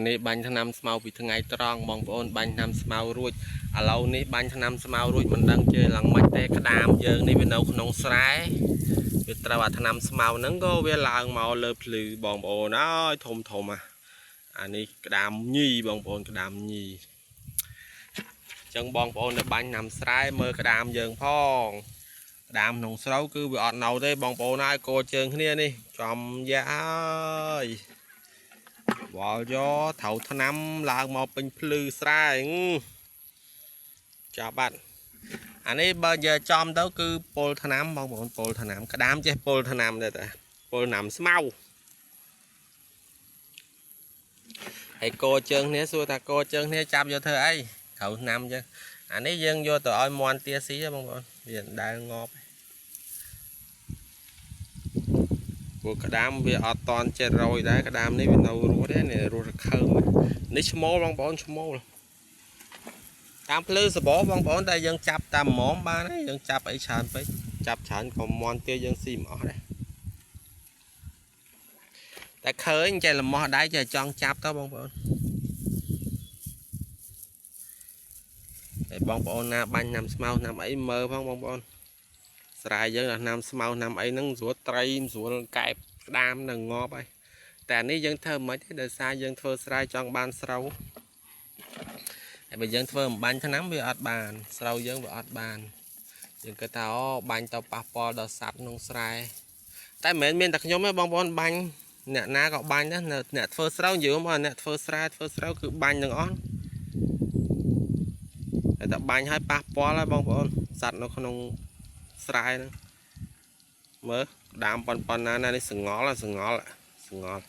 នេះបាញ់ថ្នាំស្មៅពីថ្ងៃត្រង់បងប្អូនបាញ់ថ្នាំស្មៅរួចឥឡូវនេះបាញ់ថ្នាំស្មៅរួចមិនដឹងជឿឡើងមិនទេក្តាមយើងនេះវានៅក្នុងស្រែវាត្រូវអាថ្នាំស្មៅហ្នឹងក៏វាឡើងមកលើភ្លឺបងប្អូនអើយធំអានេះក្តាមញីបងប្អូនក្តាមញីអញ្ចឹងបងប្អូននៅបាញ់ថ្នាំស្រែមើលក្តាមយើងផងក្តាមក្នុងស្រូវគឺវាអត់នៅទេបងប្អូនហើយកោជើងគ្នានេះចំយ៉ាអើយវល់យកត្រូវថ្នាំឡើងមកពេញភ្លឺស្រែចាប់បាត់អានេះបើយកចំទៅគឺពុលថ្នាំបងប្អូនពុលថ្នាំក្តាមចេះពុលថ្នាំដែរតាពុលថ្នាំស្មៅហើយកោជើងគ្នាសួរថាកោជើងគ្នាចាប់យកធ្វើអីត្រូវថ្នាំចឹងអានេះយើងយកទៅឲ្យមន់ទាស៊ីបងប្អូនវាដែលងាប់ពួកក្តាមវាអត់តន់700ដែរក្តាមនេះវានៅរស់ទេនេះរស់រខើមនេះឈ្មោលបងប្អូនឈ្មោលតាមភ្លឺសបោបងប្អូនតែយើងចាប់តាមហ្មងបានហើយយើងចាប់អីច្រើនពេកចាប់ច្រើនក៏មន់ទាយើងស៊ីមិនអស់ដែរតែឃើញចេះលំោះដៃចេះចង់ចាប់ទៅបងប្អូនហើយបងប្អូនណាបាញ់ណាំស្មៅណាំអីមើលផងបងប្អូនស្រែយើងណាំស្មៅណាំអីហ្នឹងស្រួលត្រីស្រួលកែបក្តាមនឹងងាប់ហើយតែនេះយើងធ្វើមិនទេដោយសារយើងធ្វើស្រែចង់បានស្រូវហើយបើយើងធ្វើមិនបាញ់ថ្នាំវាអត់បានស្រូវយើងវាអត់បានយើងគិតថាអូបាញ់ទៅប៉ះពាល់ដល់សត្វក្នុងស្រែតែមិនមែនមានតែខ្ញុំទេបងប្អូនបាញ់អ្នកណាក៏បាញ់ដែរអ្នកធ្វើស្រូវនិយាយមកអ្នកធ្វើស្រែធ្វើស្រូវគឺបាញ់ទាំងអស់តែបាញ់ឲ្យប៉ះពាល់ហើយបងប្អូនសត្វនៅក្នុងស្រែហ្នឹងមើលក្តាមប៉ុណ្ណានេះសងល់